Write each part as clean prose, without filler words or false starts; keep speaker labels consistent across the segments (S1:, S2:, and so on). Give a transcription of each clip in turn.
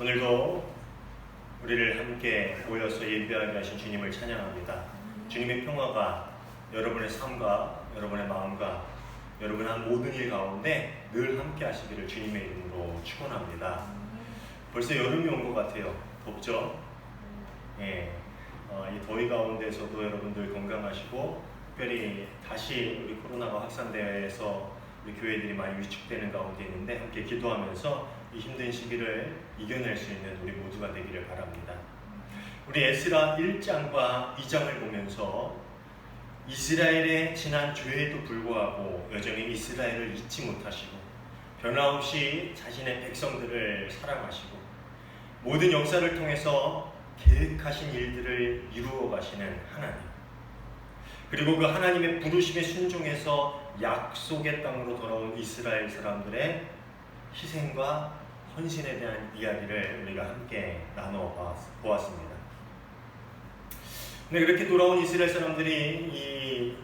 S1: 오늘도 우리를 함께 모여서 예배하게 하신 주님을 찬양합니다. 주님의 평화가 여러분의 삶과 여러분의 마음과 여러분의 한 모든 일 가운데 늘 함께 하시기를 주님의 이름으로 축원합니다. 벌써 여름이 온 것 같아요. 덥죠? 이 더위 가운데서도 여러분들 건강하시고, 특별히 다시 우리 코로나가 확산되어서 우리 교회들이 많이 위축되는 가운데 있는데 함께 기도하면서 이 힘든 시기를 이겨낼 수 있는 우리 모두가 되기를 바랍니다. 우리 에스라 1장과 2장을 보면서 이스라엘의 지난 죄에도 불구하고 여전히 이스라엘을 잊지 못하시고 변함없이 자신의 백성들을 사랑하시고 모든 역사를 통해서 계획하신 일들을 이루어 가시는 하나님, 그리고 그 하나님의 부르심에 순종해서 약속의 땅으로 돌아온 이스라엘 사람들의 희생과 헌신에 대한 이야기를 우리가 함께 나눠 보았습니다. 네, 그렇게 돌아온 이스라엘 사람들이 이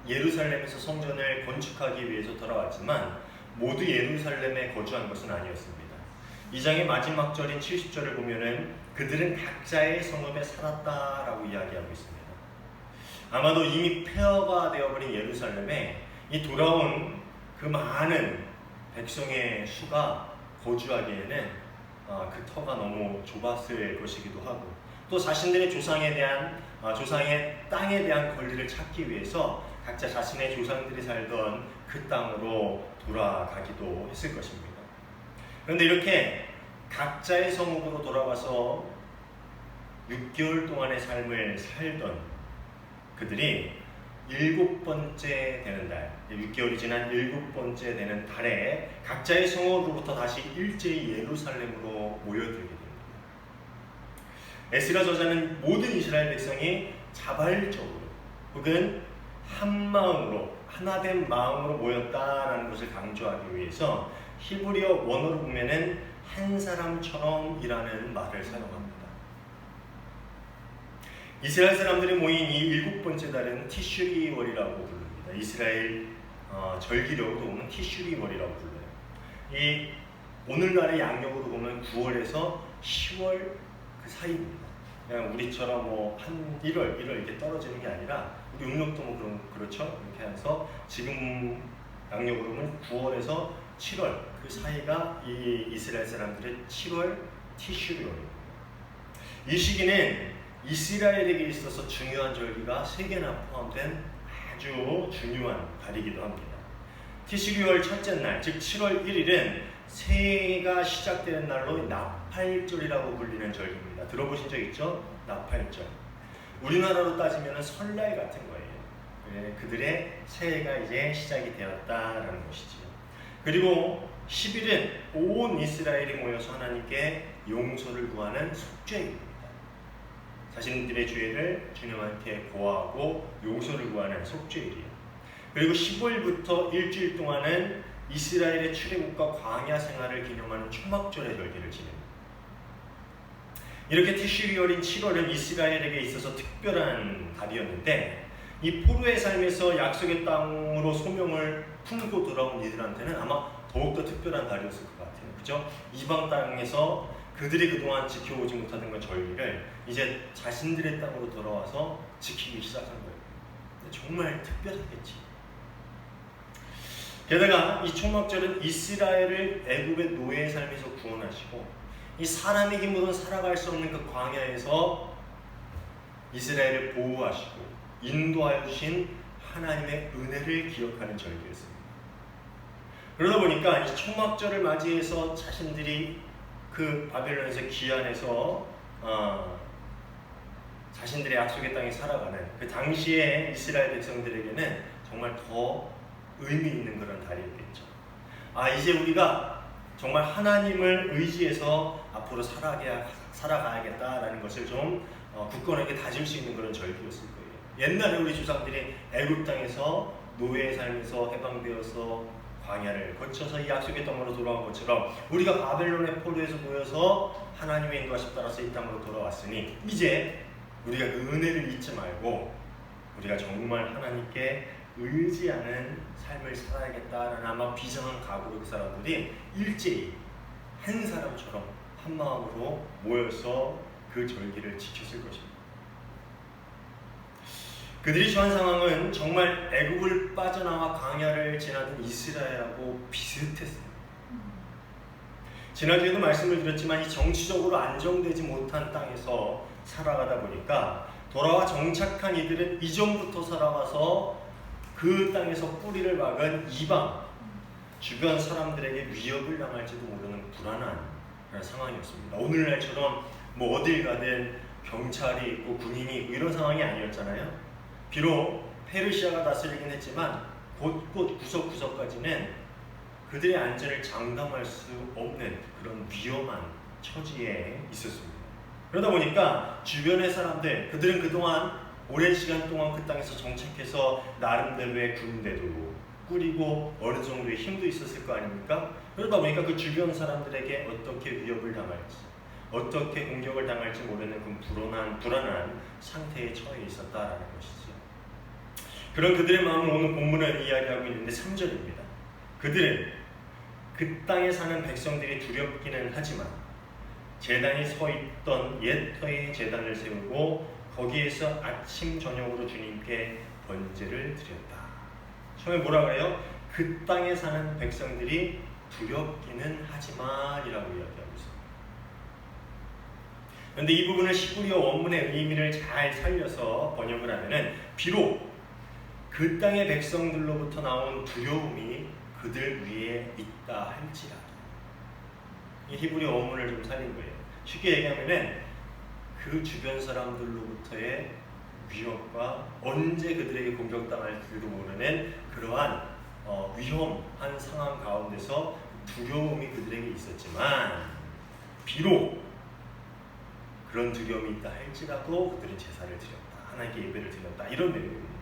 S1: 예루살렘에서 성전을 건축하기 위해서 돌아왔지만 모두 예루살렘에 거주한 것은 아니었습니다. 2장의 마지막 절인 70절을 보면은 그들은 각자의 성읍에 살았다라고 이야기하고 있습니다. 아마도 이미 폐허가 되어버린 예루살렘에 이 돌아온 그 많은 백성의 수가 거주하기에는 그 터가 너무 좁았을 것이기도 하고, 또 자신들의 조상의 땅에 대한 권리를 찾기 위해서 각자 자신의 조상들이 살던 그 땅으로 돌아가기도 했을 것입니다. 그런데 이렇게 각자의 성읍으로 돌아가서 6개월 동안의 삶을 살던 그들이 7번째 되는 달, 6개월이 지난 7번째 되는 달에 각자의 성읍으로부터 다시 일제히 예루살렘으로 모여들게 됩니다. 에스라 저자는 모든 이스라엘 백성이 자발적으로 혹은 한 마음으로, 하나된 마음으로 모였다라는 것을 강조하기 위해서 히브리어 원어로 보면은 한 사람처럼 이라는 말을 사용합니다. 이스라엘 사람들이 모인 이 7번째 달은 티슈리월이라고 부릅니다. 이스라엘 절기력으로 보면 티슈리월이라고 불러요. 이 오늘날의 양력으로 보면 9월에서 10월 그 사이입니다. 그냥 우리처럼 한 1월 이렇게 떨어지는 게 아니라 우리 음력도 그렇죠. 이렇게 해서 지금 양력으로 보면 9월에서 7월 그 사이가 이 이스라엘 사람들의 7월 티슈리월입니다. 이 시기는 이스라엘에게 있어서 중요한 절기가 3개나 포함된 아주 중요한 달이기도 합니다. 티슈리월 첫째 날, 즉 7월 1일은 새해가 시작되는 날로 나팔절이라고 불리는 절기입니다. 들어보신 적 있죠? 나팔절. 우리나라로 따지면 설날 같은 거예요. 그들의 새해가 이제 시작이 되었다라는 것이죠. 그리고 10일은 온 이스라엘이 모여서 하나님께 용서를 구하는 속죄입니다. 자신들의 죄를 주님한테 고하고 용서를 구하는 속죄일이에요. 그리고 15일부터 일주일 동안은 이스라엘의 출애굽과 광야 생활을 기념하는 초막절의 절기를 지냅니다. 이렇게 티슈리월인 7월은 이스라엘에게 있어서 특별한 달이었는데, 이 포로의 삶에서 약속의 땅으로 소명을 품고 돌아온 이들한테는 아마 더욱더 특별한 달이었을 것 같아요. 그죠? 이방 땅에서 그들이 그동안 지켜오지 못하던 그 절기를 이제 자신들의 땅으로 돌아와서 지키기 시작한 거예요. 정말 특별했겠지. 게다가 이 초막절은 이스라엘을 애굽의 노예의 삶에서 구원하시고 이 사람의 힘으로는 살아갈 수 없는 그 광야에서 이스라엘을 보호하시고 인도하여 주신 하나님의 은혜를 기억하는 절기였습니다. 그러다 보니까 이 초막절을 맞이해서 자신들이 그 바벨론에서 귀환해서 자신들의 약속의 땅에 살아가는 그 당시에 이스라엘 백성들에게는 정말 더 의미 있는 그런 달이었겠죠. 이제 우리가 정말 하나님을 의지해서 앞으로 살아가야겠다라는 것을 좀 굳건하게 다질 수 있는 그런 절기였을 거예요. 옛날에 우리 조상들이 애굽 땅에서 노예의 삶에서 해방되어서 광야를 거쳐서 이 약속의 땅으로 돌아온 것처럼 우리가 바벨론의 포로에서 모여서 하나님의 인도하심 따라서 이 땅으로 돌아왔으니 이제 우리가 그 은혜를 잊지 말고 우리가 정말 하나님께 의지하는 삶을 살아야겠다라는 아마 비장한 각오로 그 사람들이 일제히 한 사람처럼 한 마음으로 모여서 그 절기를 지켰을 것입니다. 그들이 처한 상황은 정말 애굽을 빠져나와 광야를 지나던 이스라엘하고 비슷했어요. 지난주에도 말씀을 드렸지만 이 정치적으로 안정되지 못한 땅에서 살아가다 보니까 돌아와 정착한 이들은 이전부터 살아와서 그 땅에서 뿌리를 박은 이방 주변 사람들에게 위협을 당할지도 모르는 불안한 그런 상황이었습니다. 오늘날처럼 뭐 어딜 가든 경찰이 있고 군인이 있고 이런 상황이 아니었잖아요. 비록 페르시아가 다스리긴 했지만 곳곳 구석구석까지는 그들의 안전을 장담할 수 없는 그런 위험한 처지에 있었습니다. 그러다 보니까 주변의 사람들, 그들은 그동안 오랜 시간 동안 그 땅에서 정착해서 나름대로의 군대도 꾸리고 어느 정도의 힘도 있었을 거 아닙니까? 그러다 보니까 그 주변 사람들에게 어떻게 위협을 당할지, 어떻게 공격을 당할지 모르는 그 불안한 상태에 처해 있었다라는 것이죠. 그런 그들의 마음을 오늘 본문은 이야기하고 있는데 3절입니다. 그들은 그 땅에 사는 백성들이 두렵기는 하지만 제단이 서 있던 옛 터의 제단을 세우고 거기에서 아침 저녁으로 주님께 번제를 드렸다. 처음에 뭐라 그래요? 그 땅에 사는 백성들이 두렵기는 하지만 이라고 이야기하고 있습니다. 그런데 이 부분을 시브리어 원문의 의미를 잘 살려서 번역을 하면은 비록 그 땅의 백성들로부터 나온 두려움이 그들 위에 있다 할지라도, 이 히브리어 원문을 좀 살린 거예요. 쉽게 얘기하면은 그 주변 사람들로부터의 위협과 언제 그들에게 공격당할지도 모르는 그러한 위험한 상황 가운데서 두려움이 그들에게 있었지만 비록 그런 두려움이 있다 할지라도 그들은 제사를 드렸다. 하나님께 예배를 드렸다. 이런 내용입니다.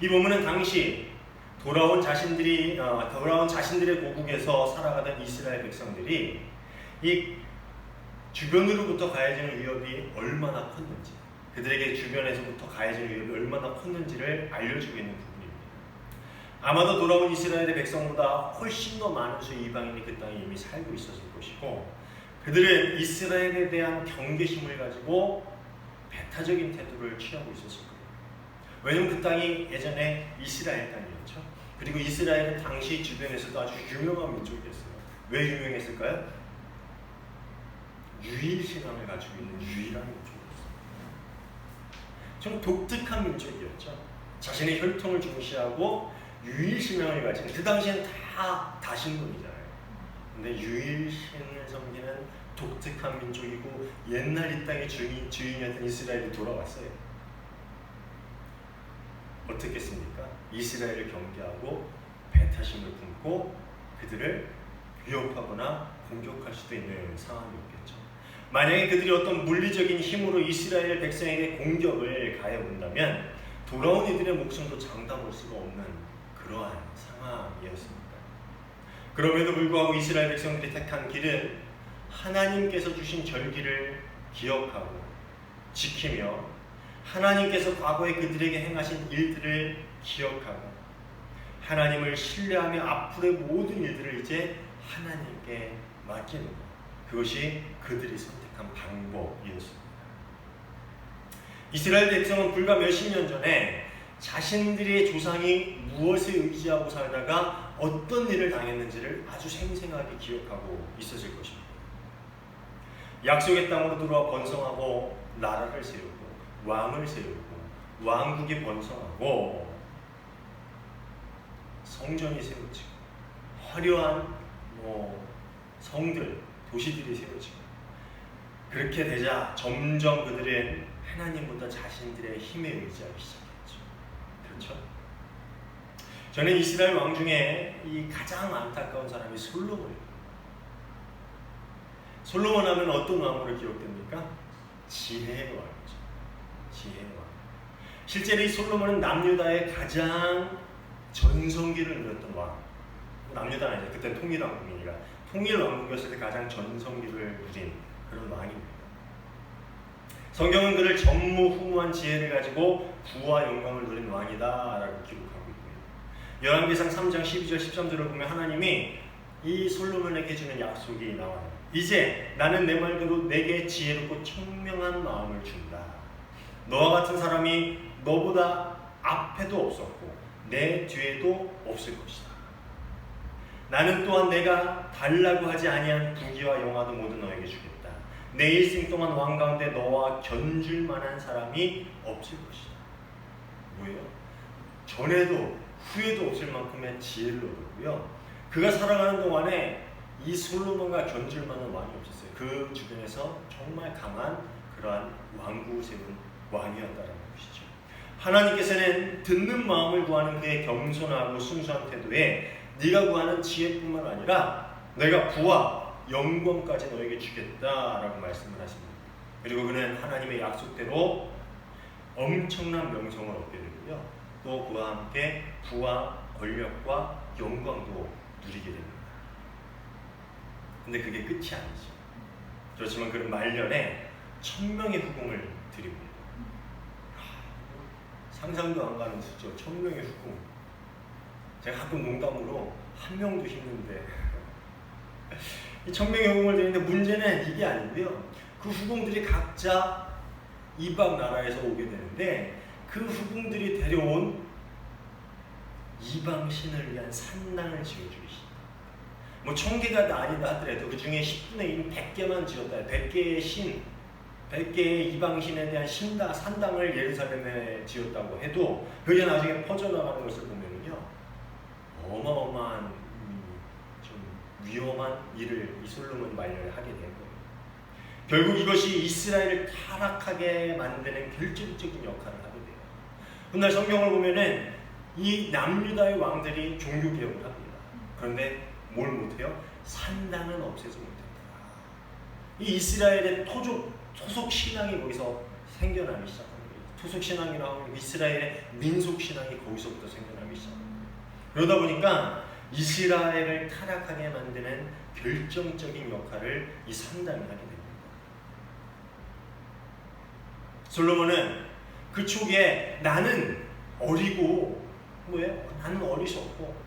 S1: 이 본문은 당시 돌아온 자신들의 고국에서 살아가던 이스라엘 백성들이 이 주변으로부터 가해지는 위협이 얼마나 컸는지, 그들에게 주변에서부터 가해지는 위협이 얼마나 컸는지를 알려주고 있는 부분입니다. 아마도 돌아온 이스라엘의 백성보다 훨씬 더 많은 수의 이방인이 그 땅에 이미 살고 있었을 것이고, 그들은 이스라엘에 대한 경계심을 가지고 배타적인 태도를 취하고 있었을 거예요. 왜냐하면 그 땅이 예전에 이스라엘 땅이었죠. 그리고 이스라엘은 당시 주변에서도 아주 유명한 민족이었어요. 왜 유명했을까요? 유일신앙을 가지고 있는 유일한 민족이었어요. 좀 독특한 민족이었죠. 자신의 혈통을 중시하고 유일신앙을 가진, 그 당시에는 다 다신론이잖아요. 근데 유일신을 섬기는 독특한 민족이고 옛날 이 땅의 주인이었던 이스라엘이 돌아왔어요. 어떻겠습니까? 이스라엘을 경계하고 배타심을 품고 그들을 위협하거나 공격할 수도 있는 상황이었겠죠. 만약에 그들이 어떤 물리적인 힘으로 이스라엘 백성에게 공격을 가해본다면 돌아온 이들의 목숨도 장담할 수가 없는 그러한 상황이었습니다. 그럼에도 불구하고 이스라엘 백성들이 택한 길은 하나님께서 주신 절기를 기억하고 지키며 하나님께서 과거에 그들에게 행하신 일들을 기억하고 하나님을 신뢰하며 앞으로의 모든 일들을 이제 하나님께 맡기는 것, 그것이 그들이 선택한 방법이었습니다. 이스라엘 백성은 불과 몇십 년 전에 자신들의 조상이 무엇을 의지하고 살다가 어떤 일을 당했는지를 아주 생생하게 기억하고 있었을 것입니다. 약속의 땅으로 들어와 번성하고 나라를 세우고 왕을 세우고 왕국이 번성하고 성전이 세워지고 화려한 성들, 도시들이 세워지고, 그렇게 되자 점점 그들은 하나님보다 자신들의 힘에 의지하기 시작했죠. 그렇죠? 저는 이스라엘 왕 중에 이 가장 안타까운 사람이 솔로몬입니다. 솔로몬 하면 어떤 왕으로 기록됩니까? 지혜의 왕이죠. 지혜의 왕. 실제로 이 솔로몬은 남유다의 가장 전성기를 누렸던 왕. 남유다는 아니죠. 그때 통일왕국이니까 통일왕국이었을 때 가장 전성기를 누린 그런 왕입니다. 성경은 그를 전무후무한 지혜를 가지고 부와 영광을 누린 왕이다라고 기록하고 있고요. 열왕기상 3장 12절 13절을 보면 하나님이 이 솔로몬에게 주는 약속이 나와요. 이제 나는 내 말대로 내게 지혜롭고 청명한 마음을 준다. 너와 같은 사람이 너보다 앞에도 없었고 내 뒤에도 없을 것이다. 나는 또한 내가 달라고 하지 아니한 부귀와 영화도 모두 너에게 주겠다. 내 일생 동안 왕 가운데 너와 견줄 만한 사람이 없을 것이다. 뭐예요? 전에도 후에도 없을 만큼의 지혜를 얻었고요. 그가 살아가는 동안에 이 솔로몬과 견줄 만한 왕이 없었어요. 그 주변에서 정말 강한 그러한 왕국을 세운 왕이었다는 것이죠. 하나님께서는 듣는 마음을 구하는 그의 겸손하고 순수한 태도에 네가 구하는 지혜뿐만 아니라 내가 부와 영광까지 너에게 주겠다라고 말씀을 하십니다. 그리고 그는 하나님의 약속대로 엄청난 명성을 얻게 되고요. 또 그와 함께 부와 권력과 영광도 누리게 됩니다. 근데 그게 끝이 아니죠. 그렇지만 그런 말년에 1000명의 후궁을 드립니다. 상상도 안 가는 수죠. 1000명의 후궁. 제가 가끔 농담으로 한 명도 힘든데 이 1000명의 후궁을 드리는데 문제는 이게 아니고요. 그 후궁들이 각자 이방 나라에서 오게 되는데 그 후궁들이 데려온 이방 신을 위한 산당을 지어주기 시작합니다. 뭐 1000개가 아니다 하더라도 그 중에 10분의 1은 100개만 지었다. 100개의 신, 100개의 이방 신에 대한 산당을 예루살렘에 지었다고 해도 그게 나중에 퍼져나가는 것을 보면요, 어마어마한 좀 위험한 일을 이 솔로몬이 말년에 하게 된 거예요. 결국 이것이 이스라엘을 타락하게 만드는 결정적인 역할을 하게 돼요. 훗날 성경을 보면은 이 남유다의 왕들이 종교개혁을 합니다. 그런데 뭘 못해요? 산당은 없애지 못했다. 이 이스라엘의 토속 신앙이 거기서 생겨나기 시작합니다. 토속 신앙이라고 하면 이스라엘의 민속 신앙이 거기서부터 생겨나기 시작합니다. 그러다 보니까 이스라엘을 타락하게 만드는 결정적인 역할을 이 산당이 하게 됩니다. 솔로몬은 그 초기에 나는 어리고 나는 어리석고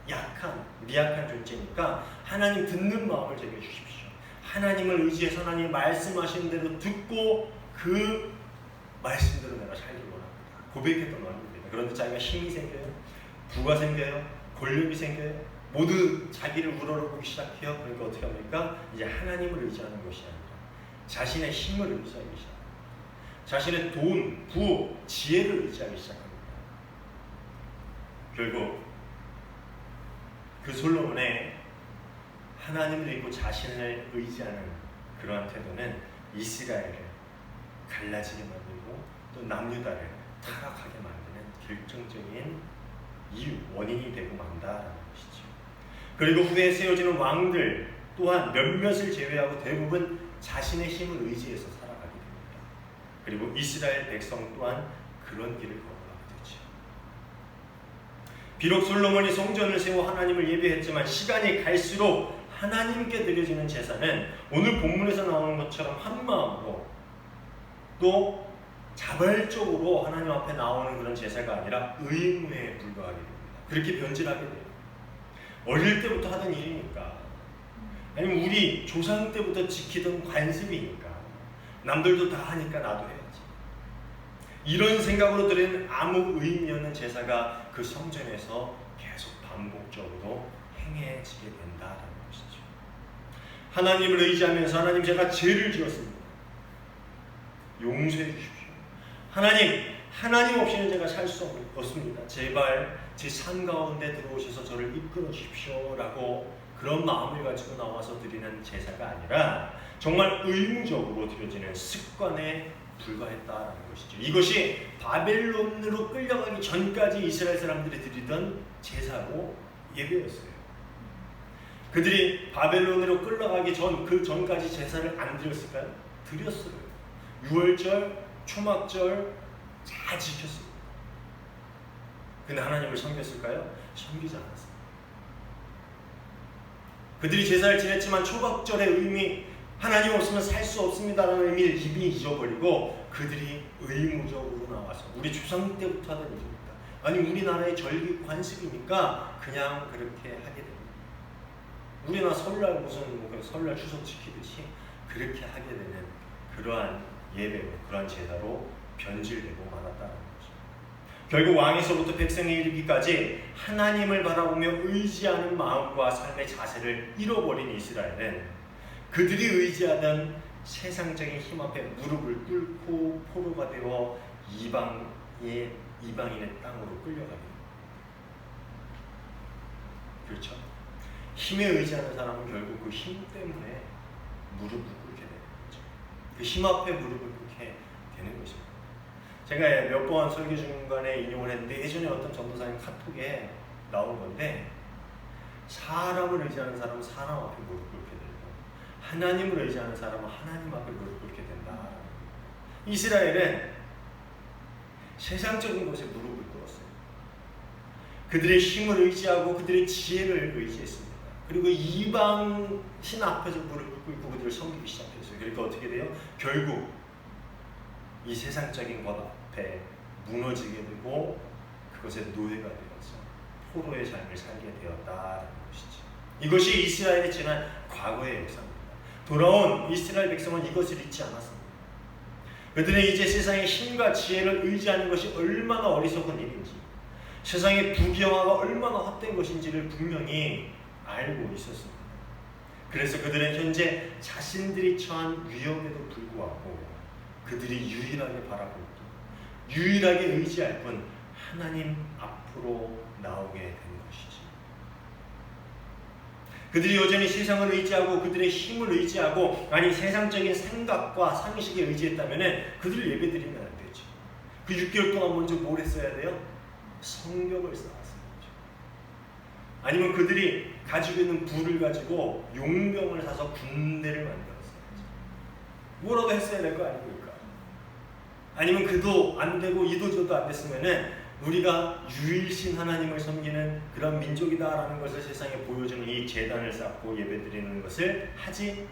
S1: 약한, 미약한 존재니까 하나님 듣는 마음을 제게 주십시오. 하나님을 의지해서 하나님 말씀하시는 대로 듣고 그 말씀대로 내가 살기를 원합니다. 고백했던 마음입니다. 그런데 자기가 힘이 생겨요. 부가 생겨요. 권력이 생겨요. 모두 자기를 우러러보기 시작해요. 그러니까 어떻게 합니까? 이제 하나님을 의지하는 것이 아니라 자신의 힘을 의지하기 시작합니다. 자신의 돈, 부, 지혜를 의지하기 시작합니다. 결국 그 솔로몬의 하나님을 믿고 자신을 의지하는 그러한 태도는 이스라엘을 갈라지게 만들고 또 남유다를 타락하게 만드는 결정적인 이유, 원인이 되고 만다라는 것이죠. 그리고 후에 세워지는 왕들 또한 몇몇을 제외하고 대부분 자신의 힘을 의지해서 살아가게 됩니다. 그리고 이스라엘 백성 또한 그런 길을 걸어가게 되죠. 비록 솔로몬이 성전을 세워 하나님을 예배했지만 시간이 갈수록 하나님께 드려지는 제사는 오늘 본문에서 나오는 것처럼 한마음으로 또 자발적으로 하나님 앞에 나오는 그런 제사가 아니라 의무에 불과하게 됩니다. 그렇게 변질하게 돼요. 어릴 때부터 하던 일이니까, 아니면 우리 조상 때부터 지키던 관습이니까, 남들도 다 하니까 나도 해야지, 이런 생각으로 드리는 아무 의미 없는 제사가 그 성전에서 계속 반복적으로 행해지게 된다라는 것이죠. 하나님을 의지하면서 하나님, 제가 죄를 지었습니다. 용서해 주십시오. 하나님 없이는 제가 살 수 없습니다. 제발 제 삶 가운데 들어오셔서 저를 이끌어 주십시오 라고 그런 마음을 가지고 나와서 드리는 제사가 아니라 정말 의무적으로 드려지는 습관에 불과했다라는 것이죠. 이것이 바벨론으로 끌려가기 전까지 이스라엘 사람들이 드리던 제사고 예배였어요. 그들이 바벨론으로 끌려가기 그 전까지 제사를 안 드렸을까요? 드렸어요. 유월절, 초막절 잘 지켰습니다. 근데 하나님을 섬겼을까요? 섬기지 않았습니다. 그들이 제사를 지냈지만 초막절의 의미, 하나님 없으면 살 수 없습니다라는 의미를 이미 잊어버리고 그들이 의무적으로 나와서 우리 조상 때부터 하던 일입니다. 아니 우리나라의 절기 관습이니까 그냥 그렇게 하게 됩니다. 우리나 설날 무슨 뭐 설날 추석 지키듯이 그렇게 하게 되는 그러한 예배로, 그러한 제사로 변질되고 말았다는 거죠. 결국 왕에서부터 백성에 이르기까지 하나님을 바라보며 의지하는 마음과 삶의 자세를 잃어버린 이스라엘은 그들이 의지하던 세상적인 힘 앞에 무릎을 꿇고 포로가 되어 이방인의 땅으로 끌려가게. 그렇죠. 힘에 의지하는 사람은 결국 그 힘 때문에 무릎을 꿇게 되는 거죠. 그 힘 앞에 무릎을 꿇게 되는 것입니다. 제가 몇 번 설교 중간에 인용을 했는데 예전에 어떤 전도사님 카톡에 나온 건데, 사람을 의지하는 사람은 사람 앞에 무릎 꿇게 되고 하나님을 의지하는 사람은 하나님 앞에 무릎 꿇게 된다. 이스라엘은 세상적인 것에 무릎을 꿇었어요. 그들의 힘을 의지하고 그들의 지혜를 의지했습니다. 그리고 이방 신 앞에서 무릎을 꿇고 그들을 섬기기 시작했어요. 그러니까 어떻게 돼요? 결국 이 세상적인 것 앞에 무너지게 되고 그것의 노예가 되어서 포로의 삶을 살게 되었다는 것이죠. 이것이 이스라엘이 지난 과거의 역사입니다. 돌아온 이스라엘 백성은 이것을 잊지 않았습니다. 그들은 이제 세상의 힘과 지혜를 의지하는 것이 얼마나 어리석은 일인지, 세상의 부귀영화가 얼마나 헛된 것인지를 분명히 알고 있었습니다. 그래서 그들은 현재 자신들이 처한 위험에도 불구하고 그들이 유일하게 바라볼 뿐, 유일하게 의지할 뿐 하나님 앞으로 나오게 된 것이지. 그들이 여전히 세상을 의지하고 그들의 힘을 의지하고, 아니 세상적인 생각과 상식에 의지했다면 그들을 예배드리면 안 되죠. 그 6개월 동안 먼저 뭘 했어야 돼요? 성벽을 쌓았어야 되죠. 아니면 그들이 가지고 있는 부를 가지고 용병을 사서 군대를 만들었어야죠. 뭐라도 했어야 될 거 아닙니까? 아니면 그도 안 되고 이도 저도 안 됐으면은 우리가 유일신 하나님을 섬기는 그런 민족이다라는 것을 세상에 보여주는 이 제단을 쌓고 예배드리는 것을 하지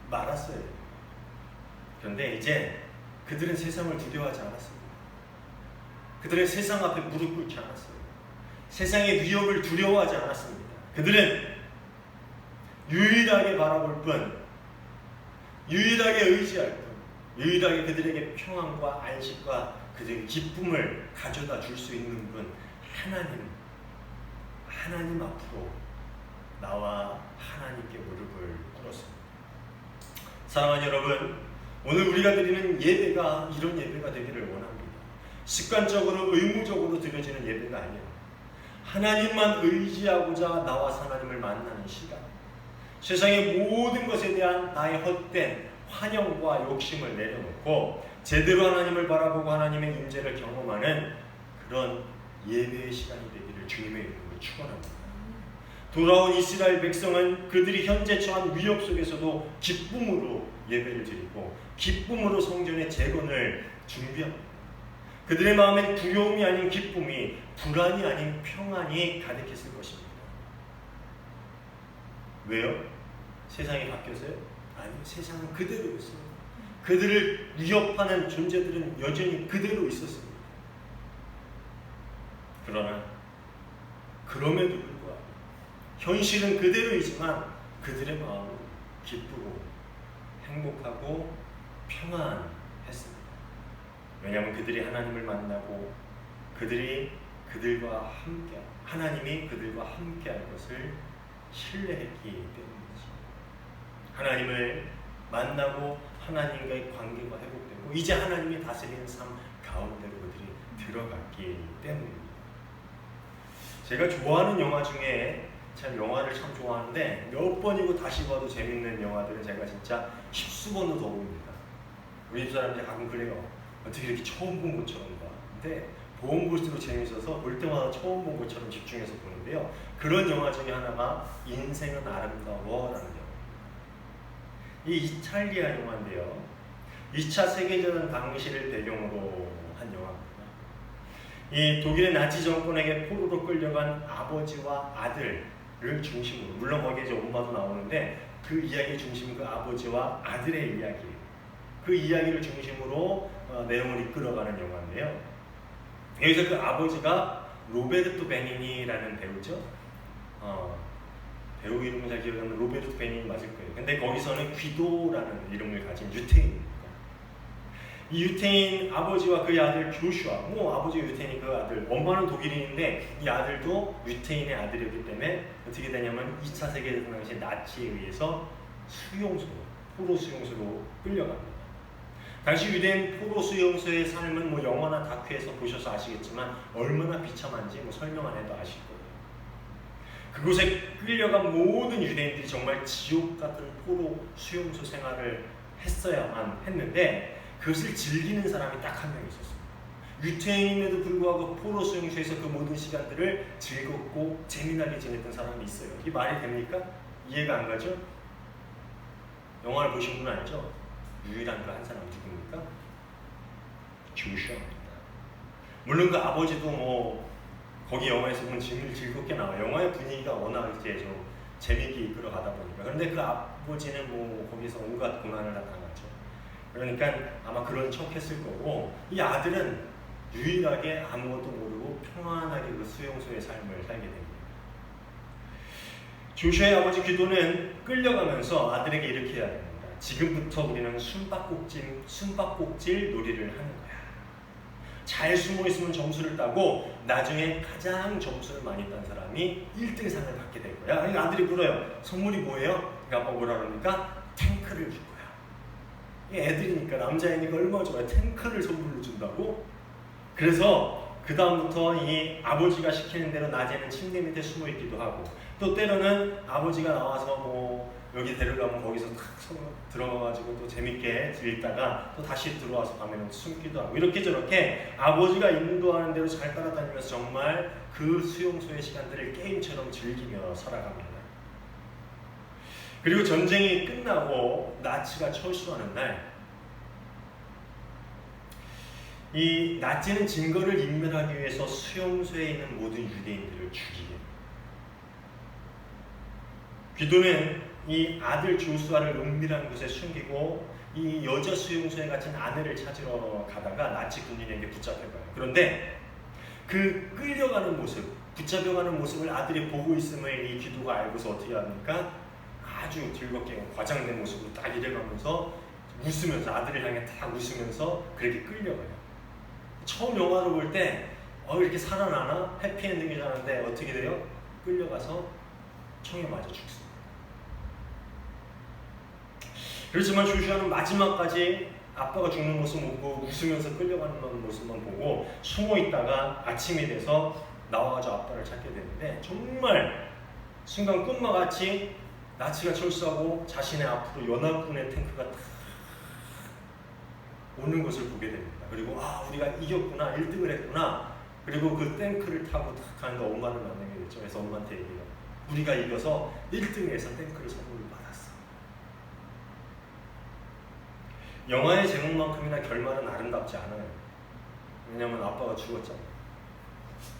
S1: 말았어야 됩니다. 그런데 이제 그들은 세상을 두려워하지 않았습니다. 그들은 세상 앞에 무릎 꿇지 않았어요. 세상의 위협을 두려워하지 않았습니다. 그들은 유일하게 바라볼 뿐, 유일하게 의지할 뿐, 유일하게 그들에게 평안과 안식과 그들에게 기쁨을 가져다 줄 수 있는 분, 하나님 앞으로 나와 하나님께 무릎을 꿇었습니다. 사랑하는 여러분, 오늘 우리가 드리는 예배가 이런 예배가 되기를 원합니다. 습관적으로 의무적으로 드려지는 예배가 아니라 하나님만 의지하고자 나와서 하나님을 만나는 시간, 세상의 모든 것에 대한 나의 헛된 환영과 욕심을 내려놓고 제대로 하나님을 바라보고 하나님의 임재를 경험하는 그런 예배의 시간이 되기를 주님의 이름으로 축원합니다. 돌아온 이스라엘 백성은 그들이 현재 처한 위협 속에서도 기쁨으로 예배를 드리고 기쁨으로 성전의 재건을 준비합니다. 그들의 마음에 두려움이 아닌 기쁨이, 불안이 아닌 평안이 가득했을 것입니다. 왜요? 세상이 바뀌었어요? 아니, 세상은 그대로였어요. 그들을 위협하는 존재들은 여전히 그대로 있었습니다. 그러나 그럼에도 불구하고 현실은 그대로이지만 그들의 마음은 기쁘고 행복하고 평안했습니다. 왜냐하면 그들이 하나님을 만나고 그들이 그들과 함께, 하나님이 그들과 함께 할 것을 신뢰했기 때문이지. 하나님을 만나고 하나님과의 관계가 회복되고 이제 하나님이 다스리는 삶 가운데로 그들이 들어갔기 때문입니다. 제가 좋아하는 영화 중에, 참 영화를 참 좋아하는데 몇 번이고 다시 봐도 재밌는 영화들은 제가 진짜 십수번도 더 봅니다. 우리 집 사람들이 가끔 그래요. 어떻게 이렇게 처음 본 것처럼 봐. 근데 보면 볼수록 재밌어서 볼 때마다 처음 본 것처럼 집중해서 보는데요. 그런 영화 중에 하나가 인생은 아름다워라는 영화. 이 이탈리아 영화인데요. 2차 세계대전 당시를 배경으로 한 영화입니다. 이 독일의 나치 정권에게 포로로 끌려간 아버지와 아들을 중심으로, 물론 거기에 이제 엄마도 나오는데 그 이야기의 중심은 그 아버지와 아들의 이야기예요. 그 이야기를 중심으로 내용을 이끌어가는 영화인데요. 여기서 그 아버지가 로베르토 베니니라는 배우죠. 배우 이름은 잘 기억이 안 나는 로베르트 베니 맞을 거예요. 근데 거기서는 귀도라는 이름을 가진 유태인입니다. 이 유태인 아버지와 그의 아들 조슈아, 아버지가 유태인이 그 아들, 엄마는 독일인인데 이 아들도 유태인의 아들이었기 때문에 어떻게 되냐면 2차 세계대전 당시 나치에 의해서 포로 수용소로 끌려갑니다. 당시 유대인 포로 수용소의 삶은 영화나 다큐에서 보셔서 아시겠지만 얼마나 비참한지 설명 안 해도 아실 거예요. 그곳에 끌려간 모든 유대인들이 정말 지옥 같은 포로 수용소 생활을 했어야만 했는데 그것을 즐기는 사람이 딱 한 명 있었습니다. 유태인임에도 불구하고 포로 수용소에서 그 모든 시간들을 즐겁고 재미나게 지냈던 사람이 있어요. 이게 말이 됩니까? 이해가 안 가죠? 영화를 보신 분 알죠? 유일한 그 한 사람 누굽니까? 조슈아입니다. 물론 그 아버지도 거기 영화에서 보면 즐겁게 나와요. 영화의 분위기가 워낙 이제 좀 재미있게 이끌어가다 보니까. 그런데 그 아버지는 거기서 온갖 고난을 다 당하죠. 그러니까 아마 그런 척 했을 거고, 이 아들은 유일하게 아무것도 모르고 평안하게 그 수용소의 삶을 살게 됩니다. 조슈아의 아버지 기도는 끌려가면서 아들에게 이렇게 해야 됩니다. 지금부터 우리는 숨바꼭질 놀이를 하는 거야. 잘 숨어있으면 점수를 따고 나중에 가장 점수를 많이 딴 사람이 1등상을 받게 될 거야. 그러니까 아들이 물어요. 선물이 뭐예요? 그러니까 아빠 뭐라 그러니까 탱크를 줄 거야. 애들이니까, 남자애니까 얼마나 좋아요. 탱크를 선물로 준다고? 그래서 그 다음부터 이 아버지가 시키는 대로 낮에는 침대 밑에 숨어 있기도 하고, 또 때로는 아버지가 나와서 여기 데려가면 거기서 탁 들어가가지고 또 재밌게 읽다가 또 다시 들어와서 밤에는 숨기도 하고, 이렇게 저렇게 아버지가 인도하는 대로 잘 따라다니면서 정말 그 수용소의 시간들을 게임처럼 즐기며 살아갑니다. 그리고 전쟁이 끝나고 나치가 철수하는 날, 이 나치는 증거를 인멸하기 위해서 수용소에 있는 모든 유대인들을 죽이게 됩니다. 기도는 이 아들 조수아를 은밀한 곳에 숨기고 이 여자 수용소에 갇힌 아내를 찾으러 가다가 나치 군인에게 붙잡혀가요. 그런데 그 끌려가는 모습, 붙잡혀가는 모습을 아들이 보고 있음을 이 기도가 알고서 어떻게 합니까? 아주 즐겁게 과장된 모습으로 딱 이래가면서 웃으면서, 아들을 향해 딱 웃으면서 그렇게 끌려가요. 처음 영화로 볼 때 이렇게 살아나나? 해피엔딩이 나는데 어떻게 돼요? 끌려가서 총에 맞아 죽습니다. 그렇지만 조슈아는 마지막까지 아빠가 죽는 모습 못 보고 웃으면서 끌려가는 모습만 보고 숨어 있다가 아침이 돼서 나와가지고 아빠를 찾게 되는데, 정말 순간 꿈마같이 나치가 철수하고 자신의 앞으로 연합군의 탱크가 탁 오는 것을 보게 됩니다. 그리고 우리가 이겼구나, 1등을 했구나. 그리고 그 탱크를 타고 탁 가는데 엄마를 만나게 됐죠. 그래서 엄마한테 얘기해요. 우리가 이겨서 1등에서 탱크를 선물을 받았어. 영화의 제목만큼이나 결말은 아름답지 않아요. 왜냐면 아빠가 죽었잖아.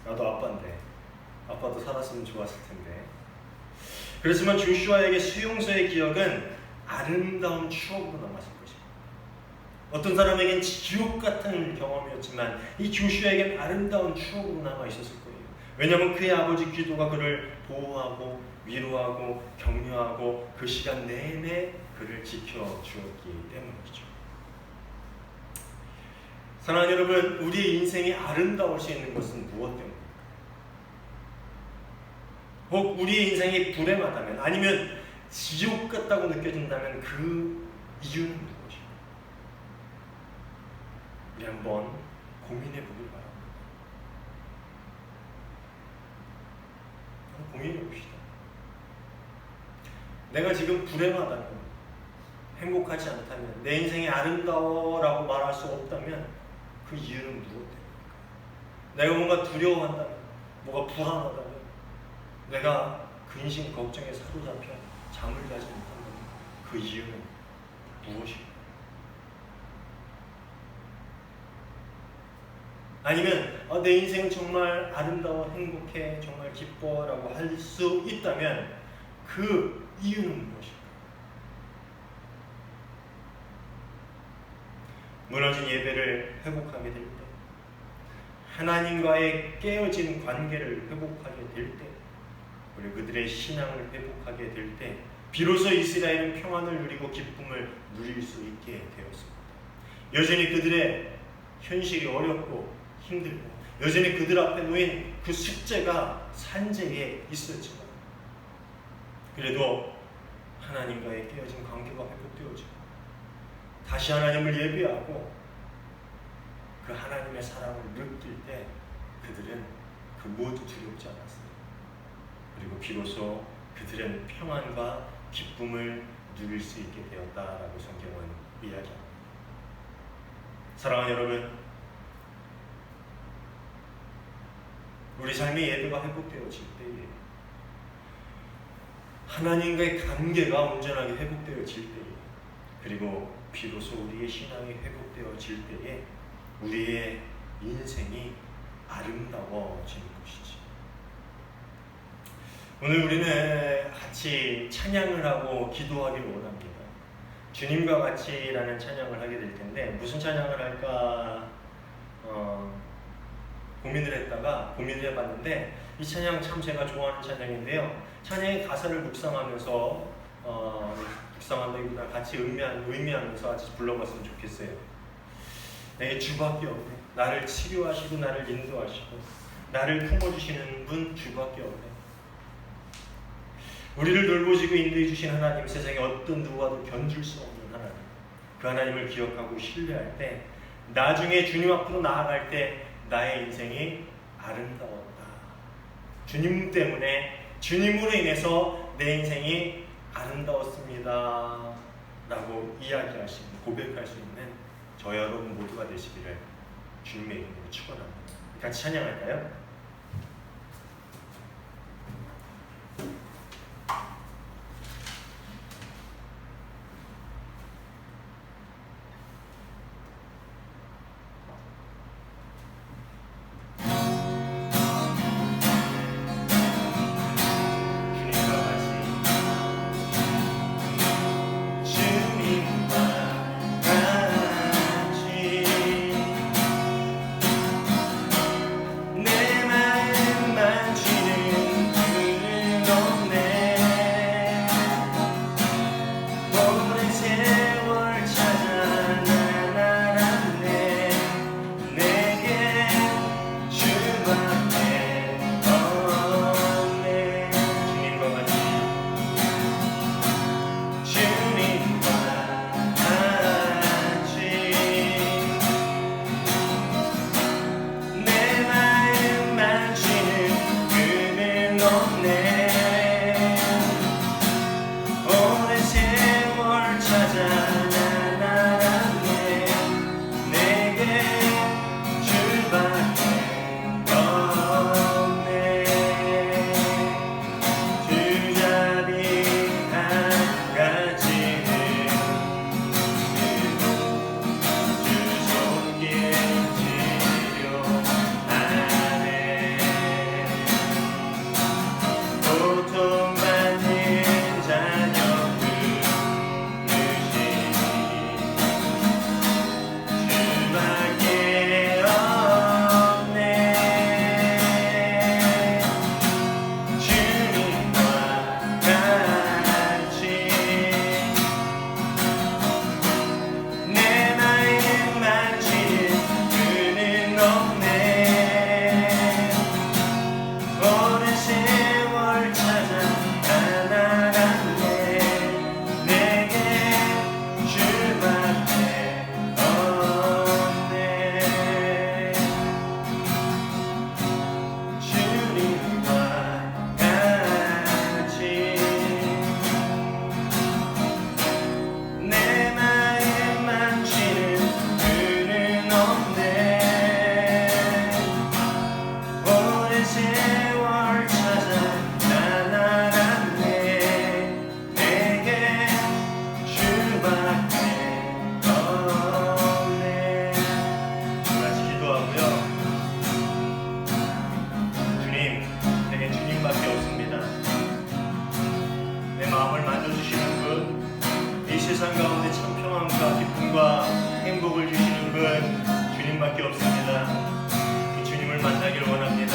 S1: 나도 아빠인데, 아빠도 살았으면 좋았을 텐데. 그렇지만 조슈아에게 수용소의 기억은 아름다운 추억으로 남았을 것입니다. 어떤 사람에겐 지옥 같은 경험이었지만 이 조슈아에겐 아름다운 추억으로 남아 있었을 거예요. 왜냐하면 그의 아버지 기도가 그를 보호하고 위로하고 격려하고 그 시간 내내 그를 지켜주었기 때문이죠. 사랑하는 여러분, 우리의 인생이 아름다울 수 있는 것은 무엇 때문입니까? 혹 우리의 인생이 불행하다면, 아니면 지옥 같다고 느껴진다면 그 이유는 무엇입니까? 우리 한번 고민해 보길 바랍니다. 한번 고민해 봅시다. 내가 지금 불행하다면, 행복하지 않다면, 내 인생이 아름다워라고 말할 수 없다면 그 이유는 무엇 때문입니까? 내가 뭔가 두려워한다면, 뭐가 불안하다면, 내가 근심 걱정에 사로잡혀 잠을 자지 못한다면 그 이유는 무엇입니까? 아니면 내 인생은 정말 아름다워, 행복해, 정말 기뻐라고 할 수 있다면 그 이유는 무엇입니까? 무너진 예배를 회복하게 될 때, 하나님과의 깨어진 관계를 회복하게 될 때, 그리고 그들의 신앙을 회복하게 될 때 비로소 이스라엘은 평안을 누리고 기쁨을 누릴 수 있게 되었습니다. 여전히 그들의 현실이 어렵고 힘들고 여전히 그들 앞에 놓인 그 숙제가 산재에 있었지만 그래도 하나님과의 깨어진 관계가 회복되어지고 다시 하나님을 예배하고 그 하나님의 사랑을 느낄 때 그들은 그 무엇도 두렵지 않았어요. 그리고 비로소 그들은 평안과 기쁨을 누릴 수 있게 되었다라고 성경은 이야기합니다. 사랑하는 여러분, 우리 삶의 예배가 회복되어질 때에 하나님과의 관계가 온전하게 회복되어질 때에 그리고 비로소 우리의 신앙이 회복되어질 때에 우리의 인생이 아름다워지는 것이지. 오늘 우리는 같이 찬양을 하고 기도하기를 원합니다. 주님과 같이라는 찬양을 하게 될 텐데 무슨 찬양을 할까 고민을 해봤는데 이 찬양 참 제가 좋아하는 찬양인데요. 찬양의 가사를 묵상하면서 묵상한다기보다 같이 의미하면서 같이 불러봤으면 좋겠어요. 내게 주밖에 없네. 나를 치료하시고 나를 인도하시고 나를 품어주시는 분 주밖에 없네. 우리를 돌보시고 인도해 주신 하나님, 세상에 어떤 누구와도 견줄 수 없는 하나님, 그 하나님을 기억하고 신뢰할 때 나중에 주님 앞으로 나아갈 때 나의 인생이 아름다웠다. 주님 때문에 주님으로 인해서 내 인생이 아름다웠습니다 라고 이야기할 수 있는, 고백할 수 있는 저 여러분 모두가 되시기를 주님의 이름으로 축원합니다. 같이 찬양할까요? 세상 가운데 참 평안과 기쁨과 행복을 주시는 분 주님밖에 없습니다. 그 주님을 만나기를 원합니다.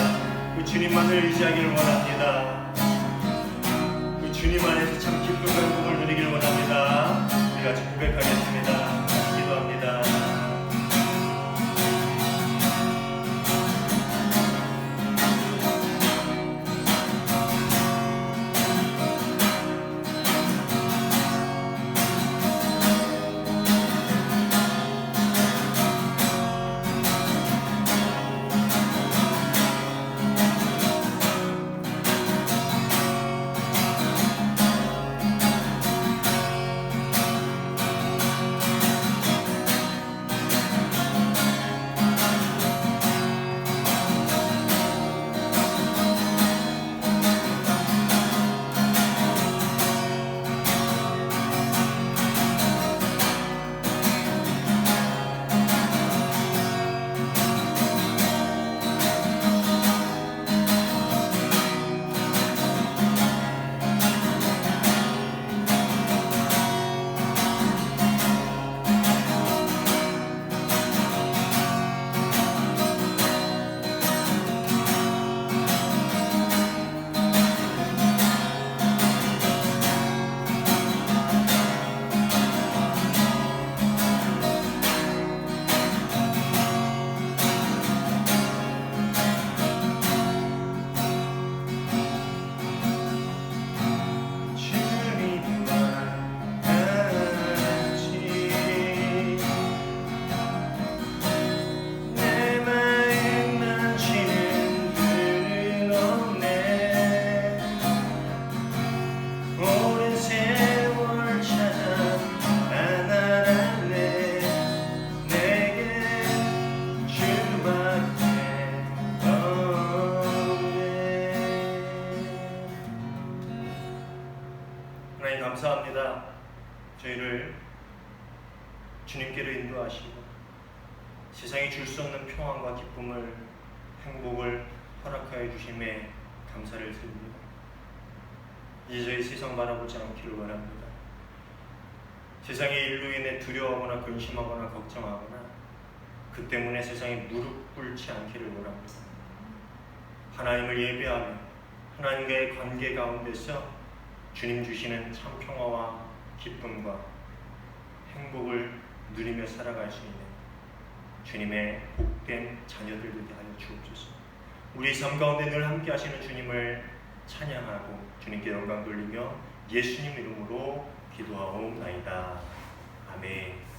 S1: 그 주님만을 의지하기를 원합니다. 주님 안에서 참 기쁨과 행복을 누리길 원합니다. 우리 같이 고백하겠습니다. 기도합니다. 하나님 감사합니다. 저희를 주님께로 인도하시고 세상이 줄 수 없는 평안과 기쁨을, 행복을 허락하여 주심에 감사를 드립니다. 이제 저희 세상 바라보지 않기를 원합니다. 세상의 일로 인해 두려워하거나 근심하거나 걱정하거나 그 때문에 세상에 무릎 꿇지 않기를 원합니다. 하나님을 예배하며 하나님과의 관계 가운데서 주님 주시는 참 평화와 기쁨과 행복을 누리며 살아갈 수 있는 주님의 복된 자녀들 되게 하여 주옵소서. 우리 삶 가운데 늘 함께 하시는 주님을 찬양하고 주님께 영광 돌리며 예수님 이름으로 기도하옵나이다. 아멘.